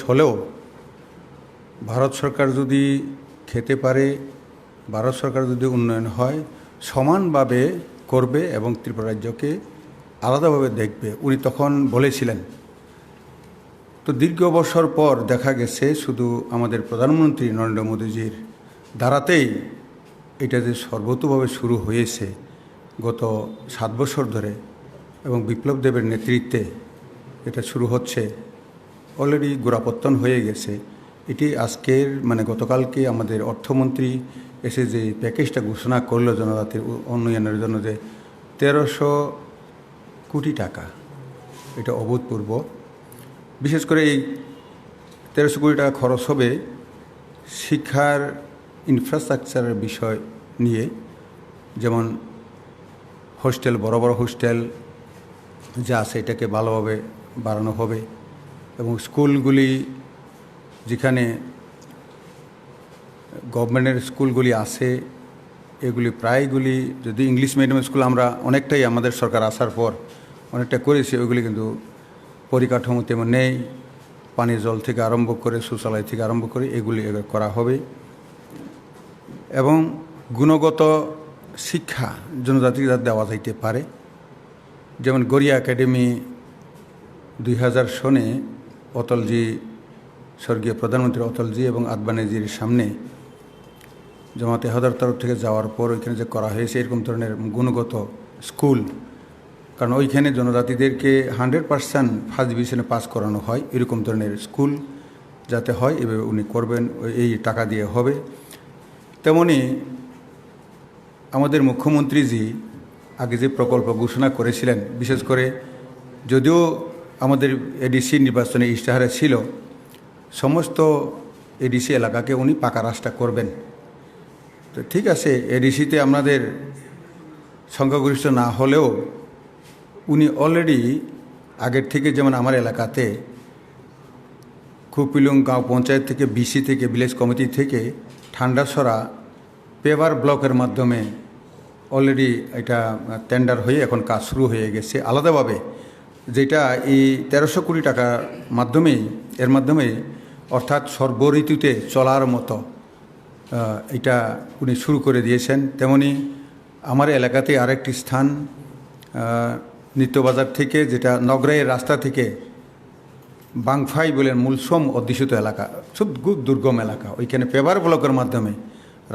হলেও ভারত সরকার যদি খেতে পারে, ভারত সরকার যদি উন্নয়ন হয় সমানভাবে করবে এবং ত্রিপুরা রাজ্যকে আলাদাভাবে দেখবে উনি তখন বলেছিলেন। তো দীর্ঘ বছর পর দেখা গেছে শুধু আমাদের প্রধানমন্ত্রী নরেন্দ্র মোদীজির দ্বারাতেই এটা যে সর্বতোভাবে শুরু হয়েছে গত 7 বছর ধরে এবং বিপ্লব দেবের নেতৃত্বে এটা শুরু হচ্ছে, অলরেডি গোড়াপত্তন হয়ে গেছে। এটি আজকের গতকালকে আমাদের অর্থমন্ত্রী এসে যে প্যাকেজটা ঘোষণা করলো জনজাতির উন্নয়নের জন্য, যে 1300 কোটি টাকা, এটা অভূতপূর্ব। বিশেষ করে এই 1300 কোটি টাকা খরচ হবে শিক্ষার ইনফ্রাস্ট্রাকচারের বিষয় নিয়ে, যেমন হোস্টেল, বড় বড় হোস্টেল যা আছে এটাকে ভালোভাবে বাড়ানো হবে এবং স্কুলগুলি, যেখানে গভর্নমেন্টের স্কুলগুলি আছে এগুলি প্রায়গুলি যদি ইংলিশ মিডিয়াম স্কুল আমরা অনেকটাই আমাদের সরকার আসার পর অনেকটা করেছি, ওইগুলি কিন্তু পরিকাঠামো তেমন নেই। পানীয় জল থেকে আরম্ভ করে শৌচালয় থেকে আরম্ভ করে এগুলি করা হবে এবং গুণগত শিক্ষা জনজাতিরা দেওয়া যাইতে পারে। যেমন গড়িয়া একাডেমি 2000 সনে অটলজি, স্বর্গীয় প্রধানমন্ত্রী অটলজি এবং আদবানিজির সামনে জামাতে ইত্তেহাদের তরফ থেকে যাওয়ার পর ওইখানে যে করা হয়েছে এরকম ধরনের গুণগত স্কুল, কারণ ওইখানে জনজাতিদেরকে 100% ফার্স্ট ডিভিশনে পাস করানো হয়, এরকম ধরনের স্কুল যাতে হয় এভাবে উনি করবেন, এই টাকা দিয়ে হবে। তেমনি আমাদের মুখ্যমন্ত্রীজি আগে যে প্রকল্প ঘোষণা করেছিলেন, বিশেষ করে যদিও আমাদের এডিসি নির্বাচনে ইশতেহারে ছিল সমস্ত এডিসি এলাকাকে উনি পাকা রাস্তা করবেন। তো ঠিক আছে, এডিসিতে আমাদের সংখ্যাগরিষ্ঠ না হলেও উনি অলরেডি আগের থেকে, যেমন আমার এলাকাতে খুপিলুং গাঁও পঞ্চায়েত থেকে, বিসি থেকে, ভিলেজ কমিটি থেকে ঠান্ডাছড়া পেভার ব্লকের মাধ্যমে অলরেডি এটা টেন্ডার হয়ে এখন কাজ শুরু হয়ে গেছে আলাদাভাবে, যেটা এই 1300 কোটি টাকার মাধ্যমেই অর্থাৎ সর্বঋতুতে চলার মতো এটা উনি শুরু করে দিয়েছেন। তেমনি আমার এলাকাতে আরেকটি স্থান নিত্যবাজার থেকে, যেটা নগরাইয়ের রাস্তা থেকে বাংফাই বলেন মূলসম অধ্যুষিত এলাকা, খুব দুর্গম এলাকা, ওইখানে পেভার ব্লকের মাধ্যমে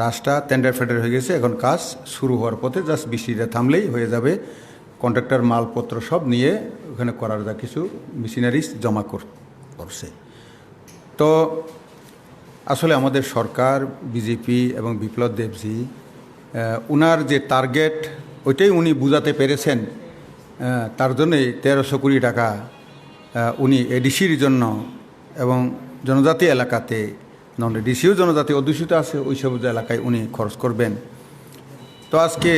রাস্তা টেন্ডার ফেন্ডার হয়ে গেছে, এখন কাজ শুরু হওয়ার পথে, জাস্ট বৃষ্টিটা থামলেই হয়ে যাবে। কন্ট্রাক্টর মালপত্র সব নিয়ে ওখানে করার যা কিছু মেশিনারিজ জমা করছে। তো আসলে আমাদের সরকার, বিজেপি এবং বিপ্লব দেবজি উনার যে টার্গেট ওইটাই উনি বুঝাতে পেরেছেন। তার জন্যই 1300 কোটি টাকা উনি এডিসির জন্য এবং জনজাতি এলাকাতে, নন এডিসিও জনজাতি অধ্যুষিত আছে ওই সব এলাকায় উনি খরচ করবেন। তো আজকে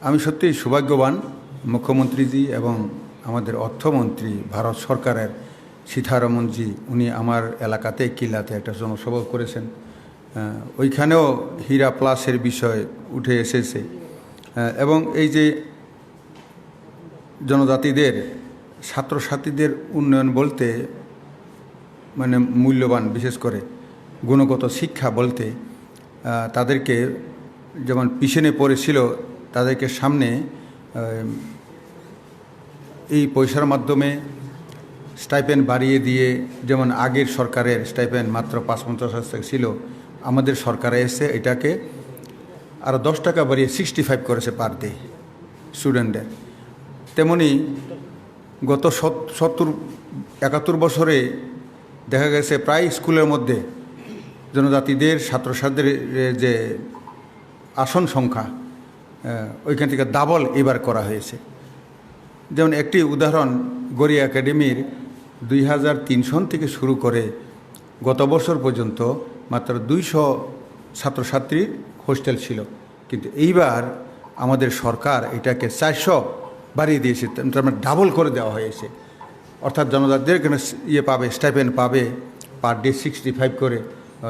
আমি সত্যিই সৌভাগ্যবান মুখ্যমন্ত্রীজি এবং আমাদের অর্থমন্ত্রী ভারত সরকারের সীতারমনজি, উনি আমার এলাকাতে কিল্লাতে একটা জনসভা করেছেন। ওইখানেও হীরা প্লাসের বিষয় উঠে এসেছে এবং এই যে জনজাতিদের ছাত্রছাত্রীদের উন্নয়ন বলতে মূল্যবান, বিশেষ করে গুণগত শিক্ষা বলতে তাদেরকে যেমন পিছনে পড়েছিল তাদেরকে সামনে এই পয়সার মাধ্যমে স্টাইপেন্ড বাড়িয়ে দিয়ে, যেমন আগের সরকারের স্টাইপেন্ড মাত্র ৫-৫০ ছিল, আমাদের সরকারে এসে এটাকে আরও 10 টাকা বাড়িয়ে 65 করেছে পার ডে স্টুডেন্টদের। তেমনি গত 70-71 বছরে দেখা গেছে প্রায় স্কুলের মধ্যে জনজাতিদের ছাত্রছাত্রীদের যে আসন সংখ্যা ওইখান থেকে ডাবল এবার করা হয়েছে। যেমন একটি উদাহরণ, গড়িয়া একাডেমির 2003 সন থেকে শুরু করে গত বছর পর্যন্ত মাত্র 200 ছাত্রছাত্রীর হোস্টেল ছিল, কিন্তু এইবার আমাদের সরকার এটাকে 400 বাড়িয়ে দিয়েছে, তার মানে ডাবল করে দেওয়া হয়েছে। অর্থাৎ জনজাতিদের এখানে পাবে, স্টাইপেন্ড পাবে পার ডে 65 করে।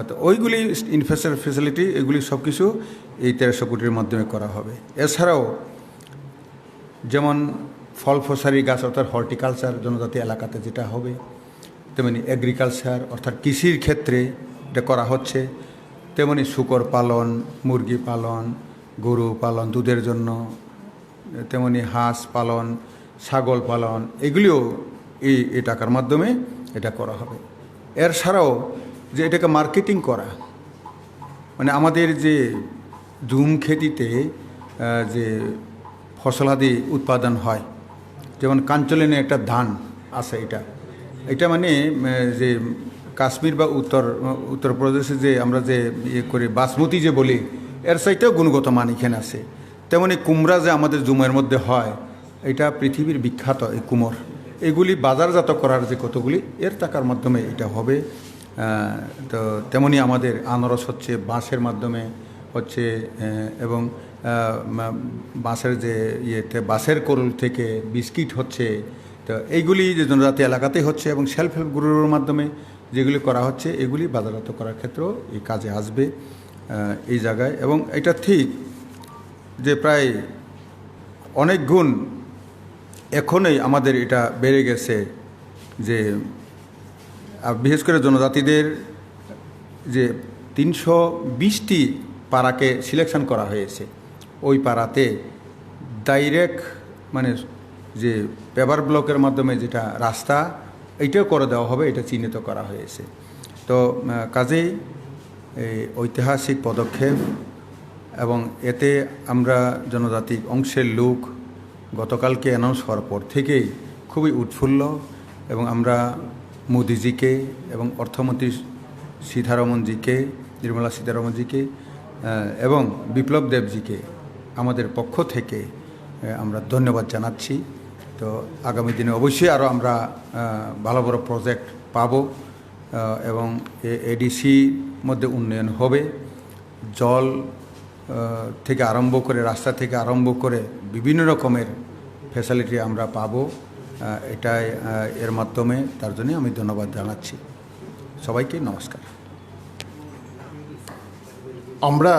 তো ওইগুলি ইনফ্রাস্ট্রাকচার ফেসিলিটি এগুলি সব কিছু এই 1300 কোটির মাধ্যমে করা হবে। এছাড়াও যেমন ফল ফসারি গাছ, অর্থাৎ হর্টিকালচার জনজাতি এলাকাতে যেটা হবে, তেমনি এগ্রিকালচার অর্থাৎ কৃষির ক্ষেত্রে এটা করা হচ্ছে, তেমনি শূকর পালন, মুরগি পালন, গরু পালন দুধের জন্য, তেমনি হাঁস পালন, ছাগল পালন, এগুলিও এই টাকার মাধ্যমে এটা করা হবে। এর ছাড়াও যে এটাকে মার্কেটিং করা, মানে আমাদের যে জুম খেতিতে যে ফসলাদি উৎপাদন হয়, যেমন কাঞ্চলিনী একটা ধান আছে, এটা মানে যে কাশ্মীর বা উত্তরপ্রদেশে যে আমরা যে ইয়ে করি বাসমতি যে বলি, এর সাইটেও গুণগত মান এখানে আছে। তেমনি কুমড়া যে আমাদের জুমের মধ্যে হয়, এটা পৃথিবীর বিখ্যাত এই কুমড়, এগুলি বাজারজাত করার যে কতগুলি এর টাকার মাধ্যমে এটা হবে। তো তেমনি আমাদের আনারস হচ্ছে বাঁশের মাধ্যমে হচ্ছে, এবং বাঁশের যে ইয়েতে বাঁশের কোরল থেকে বিস্কিট হচ্ছে। তো এইগুলি যে জনজাতি এলাকাতেই হচ্ছে এবং সেলফ হেল্প গ্রুপের মাধ্যমে যেগুলি করা হচ্ছে, এগুলি বাজারজাত করার ক্ষেত্রেও এই কাজে আসবে এই জায়গায়। এবং এটা ঠিক যে প্রায় অনেক গুণ এখনই আমাদের এটা বেড়ে গেছে, যে বিশেষ করে জনজাতিদের যে 320টি পাড়াকে সিলেকশন করা হয়েছে, ওই পাড়াতে ডাইরেক্ট মানে যে পেভার ব্লকের মাধ্যমে যেটা রাস্তা, এইটাও করে দেওয়া হবে, এটা চিহ্নিত করা হয়েছে। তো কাজেই এই ঐতিহাসিক পদক্ষেপ, এবং এতে আমরা জনজাতিক অংশের লোক গতকালকে অ্যানাউন্স হওয়ার পর থেকেই খুবই উৎফুল্ল, এবং আমরা মোদিজিকে এবং অর্থমন্ত্রী সীতারমণজিকে, নির্মলা সীতারমণজিকে এবং বিপ্লব দেবজিকে আমাদের পক্ষ থেকে আমরা ধন্যবাদ জানাচ্ছি। তো আগামী দিনে অবশ্যই আরও আমরা ভালো বড় প্রজেক্ট পাব, এবং এডিসি মধ্যে উন্নয়ন হবে, জল থেকে আরম্ভ করে, রাস্তা থেকে আরম্ভ করে বিভিন্ন রকমের ফ্যাসিলিটি আমরা পাব। এটাই এর মাধ্যমে, তার জন্য আমি ধন্যবাদ জানাচ্ছি সবাইকে। নমস্কার। আমরা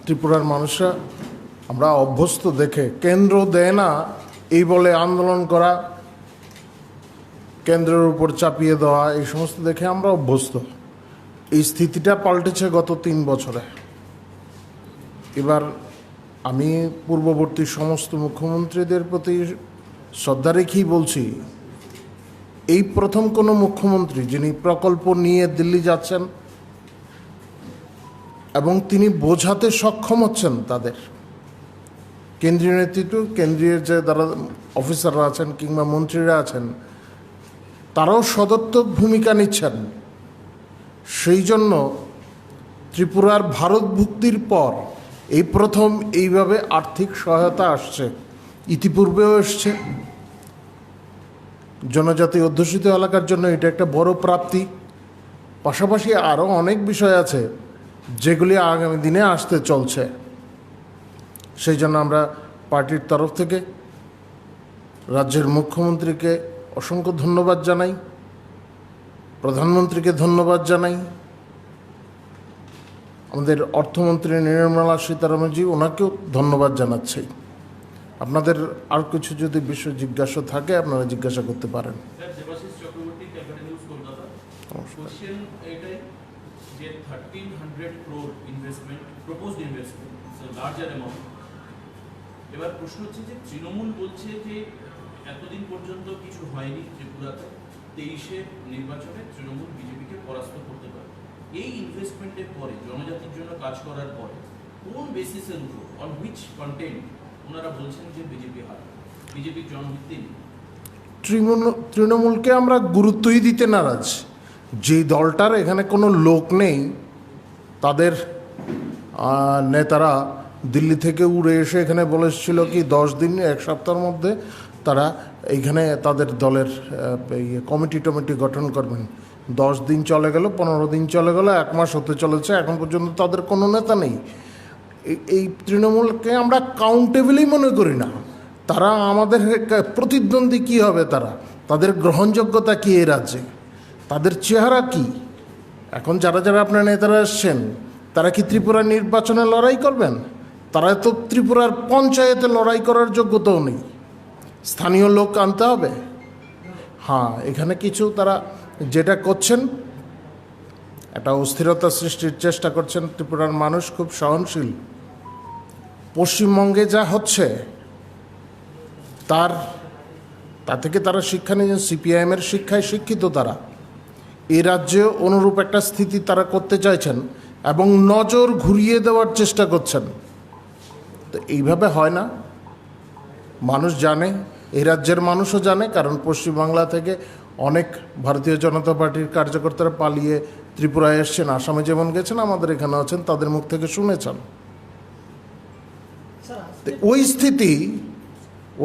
ত্রিপুরার মানুষরা আমরা অভ্যস্ত দেখে, কেন্দ্র দেয় না এই বলে আন্দোলন করা, কেন্দ্রের উপর চাপিয়ে দেওয়া, এই সমস্ত দেখে আমরা অভ্যস্ত। এই স্থিতিটা পাল্টেছে গত 3 বছরে। এবার আমি পূর্ববর্তী সমস্ত মুখ্যমন্ত্রীদের প্রতি শ্রদ্ধা রেখেই বলছি, এই প্রথম কোনো মুখ্যমন্ত্রী যিনি প্রকল্প নিয়ে দিল্লি যাচ্ছেন এবং তিনি বোঝাতে সক্ষম হচ্ছেন তাদের কেন্দ্রীয় নেতৃত্ব, কেন্দ্রীয় যে যারা অফিসাররা আছেন কিংবা মন্ত্রীরা আছেন, তারাও সদর্থক ভূমিকা নিচ্ছেন। সেই জন্য ত্রিপুরার ভারতভুক্তির পর এই প্রথম এইভাবে আর্থিক সহায়তা আসছে। ইতিপূর্বেও এসছে। জনজাতি অধ্যুষিত এলাকার জন্য এটা একটা বড় প্রাপ্তি। পাশাপাশি আরও অনেক বিষয় আছে যেগুলি আগামী দিনে আসতে চলছে। সেই জন্য আমরা পার্টির তরফ থেকে রাজ্যের মুখ্যমন্ত্রীকে অসংখ্য ধন্যবাদ জানাই, প্রধানমন্ত্রীকে ধন্যবাদ জানাই, আমাদের অর্থমন্ত্রী নির্মলা সীতারমণজি, ওনাকেও ধন্যবাদ জানাচ্ছি। আপনাদের আর কিছু যদি বিষয় জিজ্ঞাসা থাকে আপনারা জিজ্ঞাসা করতে পারেন। যে 1300 crore investment, proposed investment, so larger amount. এবার প্রশ্ন হচ্ছে যে তৃণমূল বলছে যে এতদিন পর্যন্ত কিছু হয়নি ত্রিপুরাতে, 23-এ নির্বাচনে তৃণমূল বিজেপিকে পরাস্ত করতে পারে। এই ইনভেস্টমেন্টের পরে, জনজাতির জন্য কাজ করার পরে, কোন বেসিসের উপর, অন হুইচ কন্টেন্ট ওনারা বলছেন যে বিজেপি হার, বিজেপির জনভিত্তি নেই? তৃণমূলকে আমরা গুরুত্বই দিতে নারাজ। যেই দলটার এখানে কোনো লোক নেই, তাদের নেতারা দিল্লি থেকে উড়ে এসে এখানে বলেছিল কি 10 দিন 1 সপ্তাহের মধ্যে তারা এইখানে তাদের দলের কমিটি গঠন করবেন। 10 দিন চলে গেল, 15 দিন চলে গেল, 1 মাস হতে চলেছে, এখন পর্যন্ত তাদের কোনো নেতা নেই। এই তৃণমূলকে আমরা কাউন্টেবলই মনে করি না। তারা আমাদের প্রতিদ্বন্দ্বী কী হবে, তাদের গ্রহণযোগ্যতা কী এই রাজ্যে, তাদের চেহারা কি? এখন যারা যারা আপনার নেতারা এসছেন, তারা কি ত্রিপুরার নির্বাচনে লড়াই করবেন? তারা তো ত্রিপুরার পঞ্চায়েতে লড়াই করার যোগ্যতাও নেই। স্থানীয় লোক আনতে হবে। হ্যাঁ, এখানে কিছু তারা যেটা করছেন, একটা অস্থিরতা সৃষ্টির চেষ্টা করছেন। ত্রিপুরার মানুষ খুব সহনশীল। পশ্চিমবঙ্গে যা হচ্ছে তা থেকে তারা শিক্ষা নিয়ে, সিপিআইএমের শিক্ষায় শিক্ষিত তারা এই রাজ্যে অনুরূপ একটা স্থিতি তারা করতে চাইছেন এবং নজর ঘুরিয়ে দেওয়ার চেষ্টা করছেন। তো এইভাবে হয় না। মানুষ জানে, এই রাজ্যের মানুষও জানে, কারণ পশ্চিমবাংলা থেকে অনেক ভারতীয় জনতা পার্টির কার্যকর্তারা পালিয়ে ত্রিপুরায় এসছেন, আসামে যেমন গেছেন, আমাদের এখানে আছেন, তাদের মুখ থেকে শুনেছেন। তো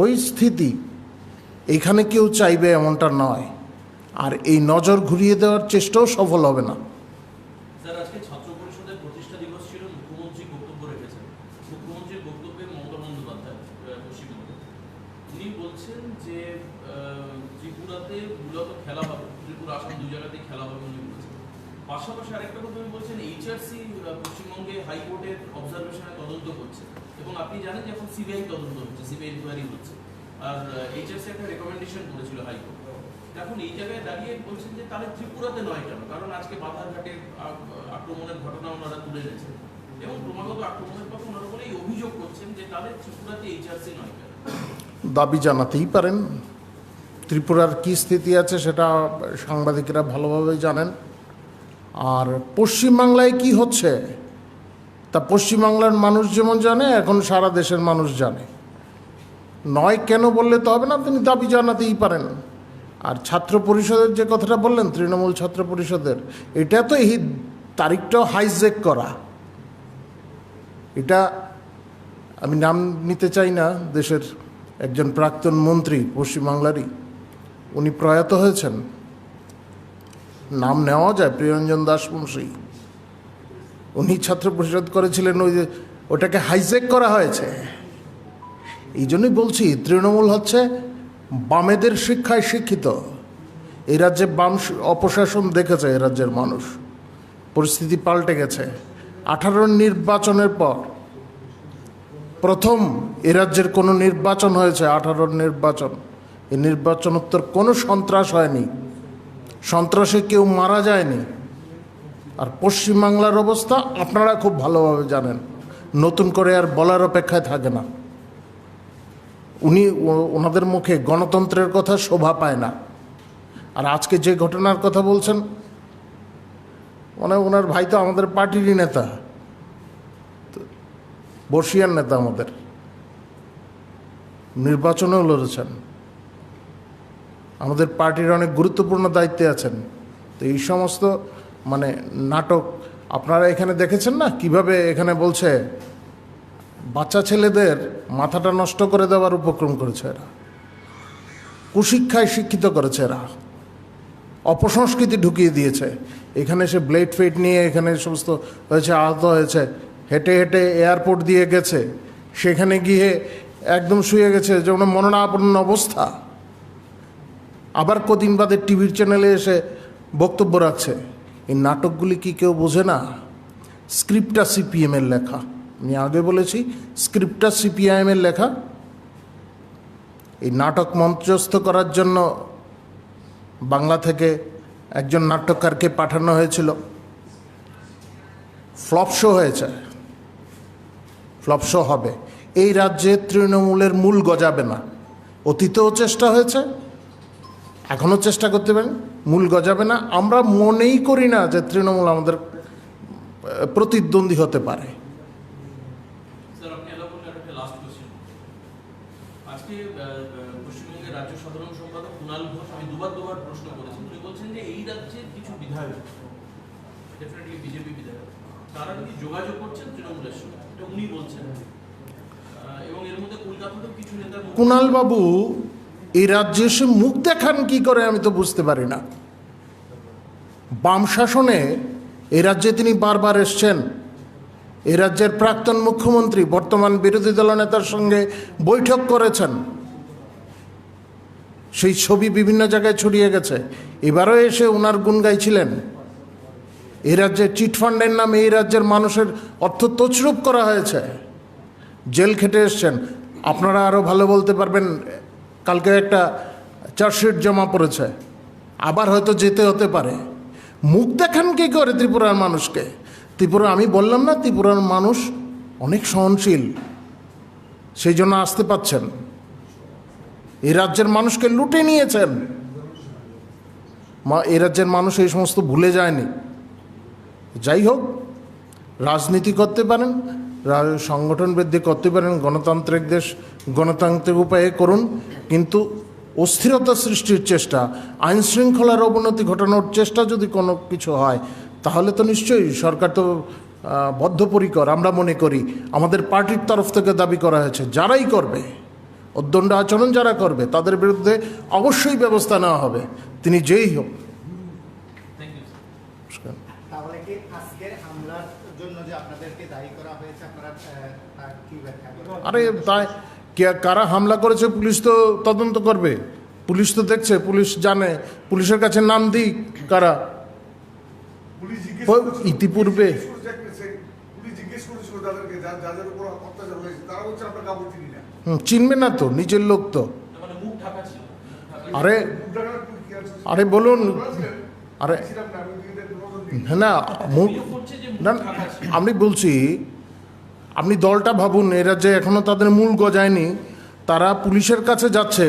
ওই স্থিতি এখানে কেউ চাইবে এমনটা নয়। আর এই নজর ঘুরিয়ে দেওয়ার চেষ্টাও সফল হবে না। স্যার, আজকে ছাত্র পরিষদের প্রতিষ্ঠা দিবস ছিল, মুখ্যমন্ত্রী বক্তব্য রেখেছেন। মুখ্যমন্ত্রীর বক্তব্যে মমতা বন্দ্যোপাধ্যায় পশ্চিমবঙ্গে উনি বলছেন যে ত্রিপুরাতে মূলত খেলা হবে, ত্রিপুরা আসাম দুই জায়গাতেই খেলা হবে উনি বলছেন। পাশাপাশি আরেকটা কথা উনি বলছেন, এইচআরসি পশ্চিমবঙ্গে হাইকোর্টের অবজারভেশনে তদন্ত করছে এবং আপনি জানেন যে এখন সিবিআই তদন্ত হচ্ছে, সিবিআই ইনকোয়ারি হচ্ছে। আর এইচআরসি একটা রেকমেন্ডেশন করেছিল হাইকোর্ট। এখন এই জায়গায় দাঁড়িয়ে বলছেন যে তাহলে ত্রিপুরাতে নয় কেন, কারণ আজকে বাধারঘাটের আক্রমণের ঘটনা ওনারা তুলে এনেছেন এবং ক্রমাগত আক্রমণের পক্ষে ওনারা বলে এই অভিযোগ করছেন যে তাহলে ত্রিপুরাতে এইচআরসি নয় কেন। দাবি জানাতেই পারেন। ত্রিপুরার কী স্থিতি আছে সেটা সাংবাদিকেরা ভালোভাবেই জানেন। আর পশ্চিমবাংলায় কি হচ্ছে তা পশ্চিমবাংলার মানুষ যেমন জানে, এখন সারা দেশের মানুষ জানে। নয় কেন বললে তো হবে না, তিনি দাবি জানাতেই পারেন। আর ছাত্র পরিষদের যে কথাটা বললেন, তৃণমূল ছাত্র পরিষদের, এটা তো এই তারিখটাও হাইজ্যাক করা। এটা আমি নাম নিতে চাই না, দেশের একজন প্রাক্তন মন্ত্রী পশ্চিমবাংলারই, উনি প্রয়াত হয়েছেন, নাম নেওয়া যায়, প্রিয়ঞ্জন দাস মুন্সী। উনি ছাত্র পরিষদ করেছিলেন, ওটাকে হাইজ্যাক করা হয়েছে। এই জন্যই বলছি, তৃণমূল হচ্ছে বামেদের শিক্ষায় শিক্ষিত। এই রাজ্যে বাম অপশাসন দেখেছে এই রাজ্যের মানুষ, পরিস্থিতি পাল্টে গেছে। 18 নির্বাচনের পর প্রথম এ রাজ্যের কোনো নির্বাচন হয়েছে, 18 নির্বাচন। এই নির্বাচনোত্তর কোনো সন্ত্রাস হয়নি, সন্ত্রাসে কেউ মারা যায়নি। আর পশ্চিমবাংলার অবস্থা আপনারা খুব ভালোভাবে জানেন, নতুন করে আর বলার অপেক্ষায় থাকে না। ওনাদের মুখে গণতন্ত্রের কথা শোভা পায় না। আর আজকে যে ঘটনার কথা বলছেন, মানে ওনার ভাই তো আমাদের পার্টিরই নেতা, বর্ষিয়ান নেতা, আমাদের নির্বাচনেও লড়েছেন, আমাদের পার্টির অনেক গুরুত্বপূর্ণ দায়িত্বে আছেন। তো এই সমস্ত মানে নাটক আপনারা এখানে দেখেছেন না, কিভাবে এখানে বলছে বাচ্চা ছেলেদের মাথাটা নষ্ট করে দেওয়ার উপক্রম করেছে এরা, কুশিক্ষায় শিক্ষিত করেছে এরা, অপসংস্কৃতি ঢুকিয়ে দিয়েছে। এখানে সে ব্লেড ফেট নিয়ে এখানে সমস্ত হয়েছে, আহত হয়েছে, হেঁটে হেঁটে এয়ারপোর্ট দিয়ে গেছে, সেখানে গিয়ে একদম শুয়ে গেছে, যেমন মরণাপন্ন অবস্থা। আবার কদিন বাদে টিভির চ্যানেলে এসে বক্তব্য রাখছে। এই নাটকগুলি কি কেউ বোঝে না? স্ক্রিপ্টটা সিপিএমের লেখা, আমি আগে বলেছি, স্ক্রিপ্টটা সিপিআইএমের লেখা। এই নাটক মঞ্চস্থ করার জন্য বাংলা থেকে একজন নাট্যকারকে পাঠানো হয়েছিল। ফ্লপ শো হয়েছে, ফ্লপ শো হবে। এই রাজ্যে তৃণমূলের মূল গজাবে না। অতীতেও চেষ্টা হয়েছে, এখনও চেষ্টা করতে পারেন, মূল গজাবে না। আমরা মনেই করি না যে তৃণমূল আমাদের প্রতিদ্বন্দ্বী হতে পারে। স্যার, আপনি এলাকা বললেন একটা লাস্ট কোশ্চেন। আজকে পশ্চিমবঙ্গের রাজ্য সাধারণ সম্পাদক কুণাল ঘোষ, আমি দুবার প্রশ্ন করেছি, উনি বলছেন যে এই রাজ্যের কিছু বিধায়ক, ডেফিনেটলি বিজেপি বিধায়ক, তারা নাকি যোগাযোগ করছেন তৃণমূলের সঙ্গে, এটা উনি বলছেন। এবং এর মধ্যে কলকাতাতেও কিছু নেতার কুণাল বাবু এই রাজ্যে এসে মুখ দেখান কি করে আমি তো বুঝতে পারি না। বাম শাসনে এ রাজ্যে তিনি বারবার এসছেন। এ রাজ্যের প্রাক্তন মুখ্যমন্ত্রী বর্তমান বিরোধী দলনেতার সঙ্গে বৈঠক করেছেন, সেই ছবি বিভিন্ন জায়গায় ছড়িয়ে গেছে। এবারও এসে ওনার গুণ গাইছিলেন। এই রাজ্যে চিটফান্ডের নামে এই রাজ্যের মানুষের অর্থ তছরূপ করা হয়েছে, জেল খেটে এসছেন। আপনারা আরও ভালো বলতে পারবেন, কালকে একটা চার্জশিট জমা পড়েছে আবার হয়তো যেতে হতে পারে। মুখ দেখান কি করে ত্রিপুরার মানুষকে? ত্রিপুরা, আমি বললাম না, ত্রিপুরার মানুষ অনেক সহনশীল, সেই জন্য আসতে পাচ্ছেন। এই রাজ্যের মানুষকে লুটে নিয়েছেন, এই রাজ্যের মানুষ এই সমস্ত ভুলে যায়নি। যাই হোক, রাজনীতি করতে পারেন, সংগঠন বৃদ্ধি করতে পারেন, গণতান্ত্রিক দেশ গণতান্ত্রিক উপায়ে করুন, কিন্তু অস্থিরতা সৃষ্টির চেষ্টা, আইন শৃঙ্খলার অবনতি ঘটানোর চেষ্টা যদি কোনো কিছু হয়, তাহলে তো নিশ্চয়ই সরকার তো বদ্ধপরিকর। আমরা মনে করি, আমাদের পার্টির তরফ থেকে দাবি করা হয়েছে, যারাই করবে, অদণ্ড আচরণ যারা করবে, তাদের বিরুদ্ধে অবশ্যই ব্যবস্থা নেওয়া হবে, তিনি যেই হোক। Thank you sir. তাহলে কি আজকের হামলার জন্য যে আপনাদেরকে দায়ী করা হয়েছে, আপনারা তার কি ব্যাখ্যা করবেন? আরে তাই কারা হামলা করেছে পুলিশ তো তদন্ত করবে, পুলিশ তো দেখছে, পুলিশ জানে, পুলিশের কাছে নাম দিই কারা। পুলিশ জিজ্ঞেস ইতিপূর্বে পুলিশ জিজ্ঞেস করেছিল তাদেরকে যাদের উপর অত্যাচার হয়েছে, তারা বলছে আমরা কাউকে চিনি না। চিনবে না তো, নিজের লোক তো। মানে মুখ ঢাকা ছিল, আরে আরে বলুন, আরে না মুখ করছে যে না, মুখ ঢাকা ছিল। আমি বলছি, আপনি দলটা ভাবুন, এরা যে এখনো তাদের মূল গজায়নি, তারা পুলিশের কাছে যাচ্ছে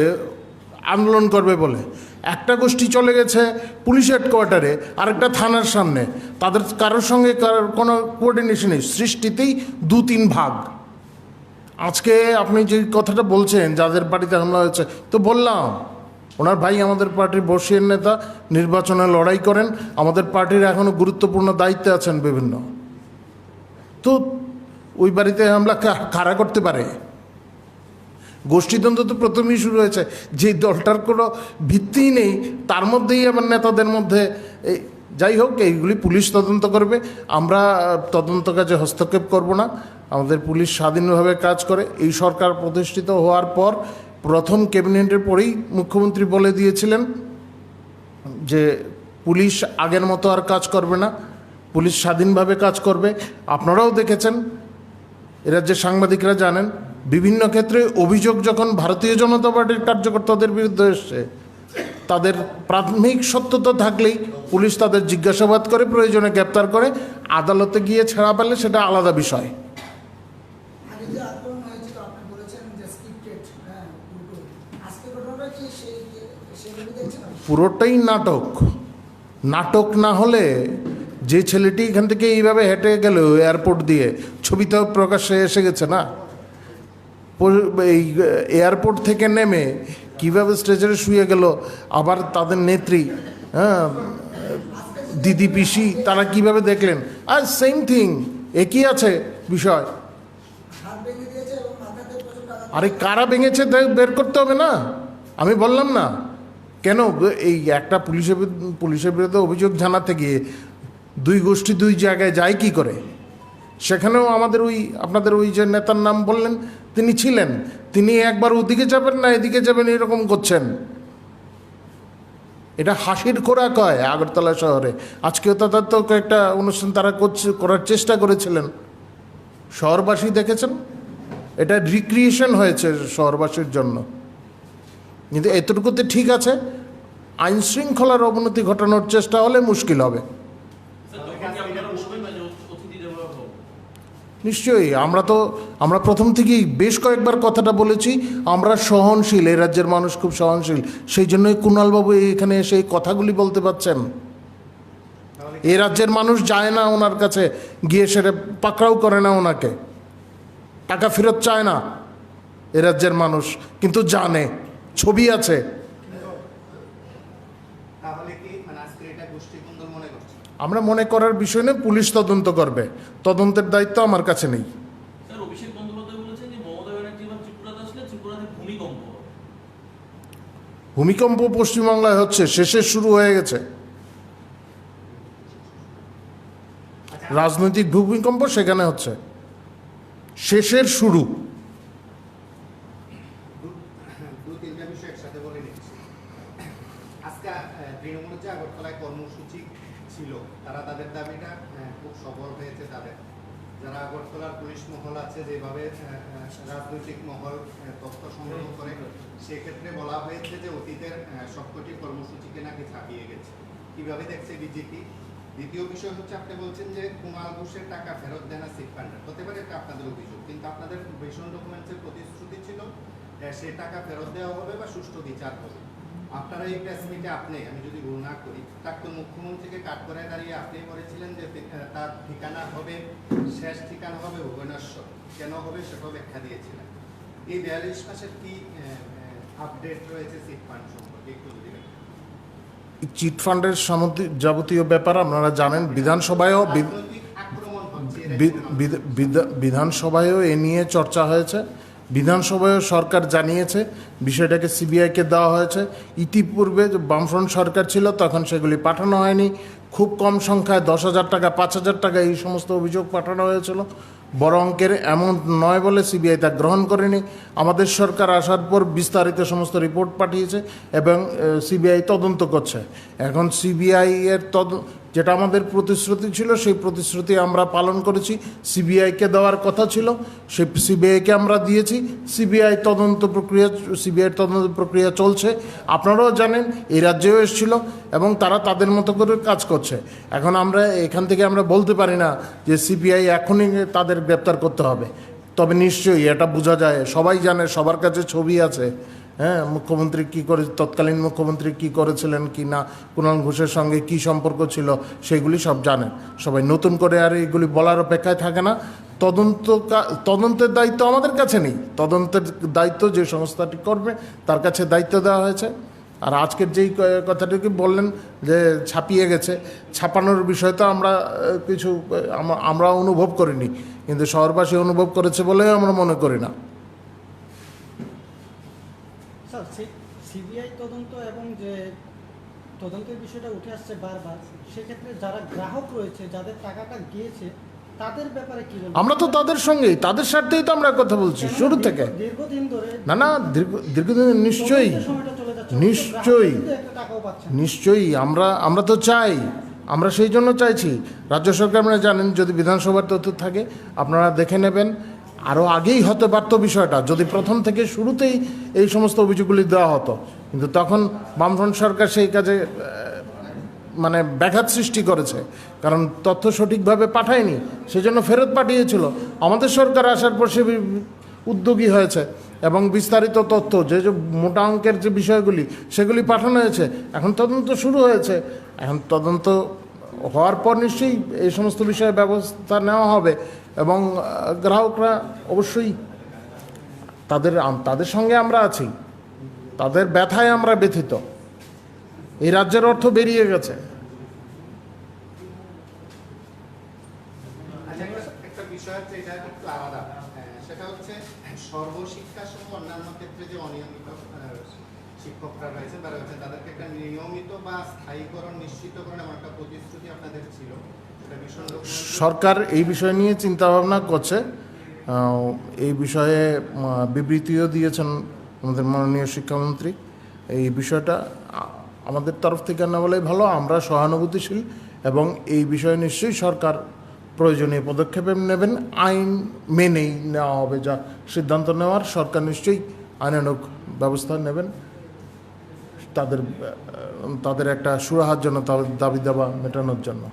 আন্দোলন করবে বলে। একটা গোষ্ঠী চলে গেছে পুলিশ হেডকোয়ার্টারে, আরেকটা থানার সামনে, তাদের কারোর সঙ্গে কোনো কোঅর্ডিনেশন নেই, সৃষ্টিতেই 2-3 ভাগ। আজকে আপনি যে কথাটা বলছেন যাদের বাড়িতে হামলা হয়েছে, তো বললাম ওনার ভাই আমাদের পার্টির বর্ষীয় নেতা, নির্বাচনে লড়াই করেন, আমাদের পার্টির এখনও গুরুত্বপূর্ণ দায়িত্বে আছেন বিভিন্ন। তো ওই বাড়িতে হামলা কারা করতে পারে? গোষ্ঠীদ্বন্দ্ব তো প্রথমেই শুরু হয়েছে, যে দলটার কোনো ভিত্তিই নেই, তার মধ্যেই আবার নেতাদের মধ্যে। যাই হোক, এইগুলি পুলিশ তদন্ত করবে, আমরা তদন্ত কাজে হস্তক্ষেপ করব না। আমাদের পুলিশ স্বাধীনভাবে কাজ করে। এই সরকার প্রতিষ্ঠিত হওয়ার পর প্রথম ক্যাবিনেটের পরেই মুখ্যমন্ত্রী বলে দিয়েছিলেন যে পুলিশ আগের মতো আর কাজ করবে না, পুলিশ স্বাধীনভাবে কাজ করবে। আপনারাও দেখেছেন, এরা যে সাংবাদিকরা জানেন, বিভিন্ন ক্ষেত্রে অভিযোগ যখন ভারতীয় জনতা পার্টির কার্যকর্তাদের বিরুদ্ধে এসছে, তাদের প্রাথমিক সত্যতা থাকলেই পুলিশ তাদের জিজ্ঞাসাবাদ করে, প্রয়োজনে গ্রেপ্তার করে, আদালতে গিয়ে ছাড়া পেলে সেটা আলাদা বিষয়। আগে যে আক্রমণ হয়েছিল আপনি বলেছেন যে স্ক্রিপ্টেড, হ্যাঁ, পুরো আজকে ঘটনাটা কি সেগুলো দেখছেন? পুরোটাই নাটক। নাটক না হলে যে ছেলেটি এখান থেকে এইভাবে হেঁটে গেল এয়ারপোর্ট দিয়ে, ছবিতেও প্রকাশ্যে এসে গেছে না, এই এয়ারপোর্ট থেকে নেমে কীভাবে স্ট্রেচারে শুয়ে গেল, আবার তাদের নেত্রী, হ্যাঁ, দিদি পিসি, তারা কিভাবে দেখলেন, আর সেম থিং, একই আছে বিষয়। হাত ভেঙে দিয়েছে এবং মাথাতে প্রচুর আঘাত। আরে কারা ভেঙেছে বের করতে হবে না? আমি বললাম না কেন, এই একটা পুলিশের বিরুদ্ধে অভিযোগ জানাতে গিয়ে 2 গোষ্ঠী 2 জায়গায় যায় কি করে? সেখানেও আমাদের আপনাদের ওই যে নেতার নাম বললেন, তিনি ছিলেন, তিনি একবার ওদিকে যাবেন না এদিকে যাবেন এরকম করছেন। এটা হাসির খোরাক হয় আগরতলা শহরে। আজকেও তাদের তো একটা অনুষ্ঠান তারা করার চেষ্টা করেছিলেন, শহরবাসী দেখেছেন, এটা রিক্রিয়েশন হয়েছে শহরবাসীর জন্য। কিন্তু এতটুকুতে ঠিক আছে, আইন শৃঙ্খলার অবনতি ঘটানোর চেষ্টা হলে মুশকিল হবে। স্যার, তখন কি আপনারা বলবেন না যে অতিথি দেওয়া হোক? নিশ্চয়ই, আমরা প্রথম থেকেই বেশ কয়েকবার কথাটা বলেছি, আমরা সহনশীল, এই রাজ্যের মানুষ খুব সহনশীল, সেই জন্যই কুণালবাবু এখানে এসে এই কথাগুলি বলতে পারছেন। এই রাজ্যের মানুষ যায় না ওনার কাছে গিয়ে, সেটা পাকড়াও করে না ওনাকে, টাকা ফেরত চায় না এ রাজ্যের মানুষ, কিন্তু জানে, ছবি আছে। তাহলে কি মানে আজকে এটা গোষ্ঠীদ্বন্দ্ব মনে করছেন? আমরা মনে করার বিষয় নেই, পুলিশ তদন্ত করবে, তদন্তের দায়িত্ব আমার কাছে নেই। স্যার, অভিষেক বন্দ্যোপাধ্যায় বলেছেন যে মমতা ব্যানার্জি এবার ত্রিপুরাতে আসলে ত্রিপুরাতে ভূমিকম্প হবে। ভূমিকম্প পশ্চিমবাংলায় হচ্ছে, শেষের শুরু হয়ে গেছে। রাজনৈতিক ভূমিকম্প সেখানে হচ্ছে, শেষের শুরু। 2-3টা বিষয় একসাথে বলে নিচ্ছি। আজকে তৃণমূলের যে আগরতলায় কর্মসূচি ছিল, তারা তাদের দাবিটা খুব সফল হয়েছে তাদের। যারা আগরতলার পুলিশ মহল আছে যেভাবে রাজনৈতিক মহল তথ্য সংগ্রহ করে, সেক্ষেত্রে বলা হয়েছে যে অতীতের সবকটি কর্মসূচিকে নাকি ছাপিয়ে গেছে। কিভাবে দেখছে বিজেপি? দ্বিতীয় বিষয় হচ্ছে, আপনি বলছেন যে কুণাল ঘোষের টাকা ফেরত দেয় না চিট ফান্ডার, হতে পারে এটা আপনাদের অভিযোগ, কিন্তু আপনাদের ভীষণ ডকুমেন্টসের প্রতিশ্রুতি ছিল সেই টাকা ফেরত দেওয়া হবে বা সুষ্ঠু বিচার হবে। আপনারা এই প্রেস মিটে আমি যদি ভুল না করি, প্রাক্তন মুখ্যমন্ত্রীকে কাঠগড়ায় দাঁড়িয়ে আপনি বলেছিলেন যে তার ঠিকানা হবে, শেষ ঠিকানা হবে ভুবনেশ্বর। কেন হবে সেটাও ব্যাখ্যা দিয়েছিলেন। এই 42 মাসের কি আপডেট রয়েছে চিট ফান্ড সম্পর্কে একটু যদি বলেন। চিট ফান্ডের যাবতীয় ব্যাপার আপনারা জানেন। বিধানসভায়ও রাজনৈতিক আক্রমণ হচ্ছে, বিধানসভায়ও এ নিয়ে চর্চা হয়েছে। বিধানসভায়ও সরকার জানিয়েছে, বিষয়টাকে সিবিআইকে দেওয়া হয়েছে। ইতিপূর্বে যে বামফ্রন্ট সরকার ছিল তখন সেগুলি পাঠানো হয়নি। খুব কম সংখ্যায় 10,000 টাকা, 5,000 টাকা এই সমস্ত অভিযোগ পাঠানো হয়েছিল। বড় অঙ্কের অ্যামাউন্ট নয় বলে সিবিআই তা গ্রহণ করেনি। আমাদের সরকার আসার পর বিস্তারিত সমস্ত রিপোর্ট পাঠিয়েছে এবং সিবিআই তদন্ত করছে। এখন সিবিআই এর যেটা আমাদের প্রতিশ্রুতি ছিল, সেই প্রতিশ্রুতি আমরা পালন করেছি। সিবিআইকে দেওয়ার কথা ছিল, সেই সিবিআইকে আমরা দিয়েছি। সিবিআইয়ের তদন্ত প্রক্রিয়া চলছে। আপনারাও জানেন, এই রাজ্যেও এসেছিল এবং তারা তাদের মতো করে কাজ করছে। এখন আমরা এখান থেকে আমরা বলতে পারি না যে সিবিআই এখনই তাদের গ্রেপ্তার করতে হবে। তবে নিশ্চয়ই এটা বোঝা যায়, সবাই জানে, সবার কাছে ছবি আছে। হ্যাঁ, মুখ্যমন্ত্রী কী করে, তৎকালীন মুখ্যমন্ত্রী কী করেছিলেন কি না, কুণাল ঘোষের সঙ্গে কী সম্পর্ক ছিল, সেগুলি সব জানেন সবাই। নতুন করে আর এগুলি বলার অপেক্ষায় থাকে না। তদন্তের দায়িত্ব আমাদের কাছে নেই। তদন্তের দায়িত্ব যে সংস্থাটি করবে তার কাছে দায়িত্ব দেওয়া হয়েছে। আর আজকের যেই কথাটিকে বললেন যে ছাপিয়ে গেছে, ছাপানোর বিষয় তো আমরা অনুভব করিনি, কিন্তু শহরবাসী অনুভব করেছে বলে আমরা মনে করি না। স্যার, সিবিআই তদন্ত এবং যে তদন্তের বিষয়টা উঠে আসছে বারবার, সেক্ষেত্রে যারা গ্রাহক রয়েছে, যাদের টাকাটা গিয়েছে, তাদের ব্যাপারে কি বলবেন? আমরা তো তাদের সঙ্গেই, তাদের স্বার্থেই তো আমরা কথা বলছি শুরু থেকে। দীর্ঘদিন ধরে দীর্ঘদিন নিশ্চয়ই নিশ্চয়ই আমরা তো চাই, আমরা সেই জন্য চাইছি। রাজ্য সরকার, আপনারা জানেন, যদি বিধানসভার তথ্য থাকে আপনারা দেখে নেবেন। আরও আগেই হতে পারত বিষয়টা, যদি প্রথম থেকে শুরুতেই এই সমস্ত অভিযোগগুলি দেওয়া হতো, কিন্তু তখন বামফ্রন্ট সরকার সেই কাজে মানে ব্যাঘাত সৃষ্টি করেছে, কারণ তথ্য সঠিকভাবে পাঠায়নি, সেজন্য ফেরত পাঠিয়েছিল। আমাদের সরকার আসার পর সে উদ্যোগী হয়েছে এবং বিস্তারিত তথ্য, যে মোটা অঙ্কের যে বিষয়গুলি, সেগুলি পাঠানো হয়েছে। এখন তদন্ত শুরু হয়েছে। এখন তদন্ত হওয়ার পর নিশ্চয়ই এই সমস্ত বিষয়ে ব্যবস্থা নেওয়া হবে এবং গ্রাহকরা অবশ্যই তাদের সঙ্গে আমরা আছি, তাদের ব্যথায় আমরা ব্যথিত। এই রাজ্যের অর্থ বেরিয়ে গেছে। একটা বিষয় হচ্ছে, এটা একটু আলাদা, সেটা হচ্ছে সর্বশিক্ষা সহ অন্যান্য ক্ষেত্রে যে অনিয়মিত শিক্ষকরা রয়েছে বা রয়েছে, তাদেরকে একটা নিয়মিত বা স্থায়ীকরণ নিশ্চিতকরণ এমন একটা প্রতিশ্রুতি আপনাদের ছিল। সরকার এই বিষয় নিয়ে চিন্তাভাবনা করছে। এই বিষয়ে বিবৃতিও দিয়েছেন আমাদের মাননীয় শিক্ষামন্ত্রী। এই বিষয়টা আমাদের তরফ থেকে না বলেই ভালো, আমরা সহানুভূতিশীল এবং এই বিষয়ে নিশ্চয়ই সরকার প্রয়োজনীয় পদক্ষেপ নেবেন। আইন মেনেই নেওয়া হবে, যা সিদ্ধান্ত নেওয়ার সরকার নিশ্চয়ই আইনানুগ ব্যবস্থা নেবেন তাদের একটা সুরাহার জন্য, তাদের দাবি দাবা মেটানোর জন্য।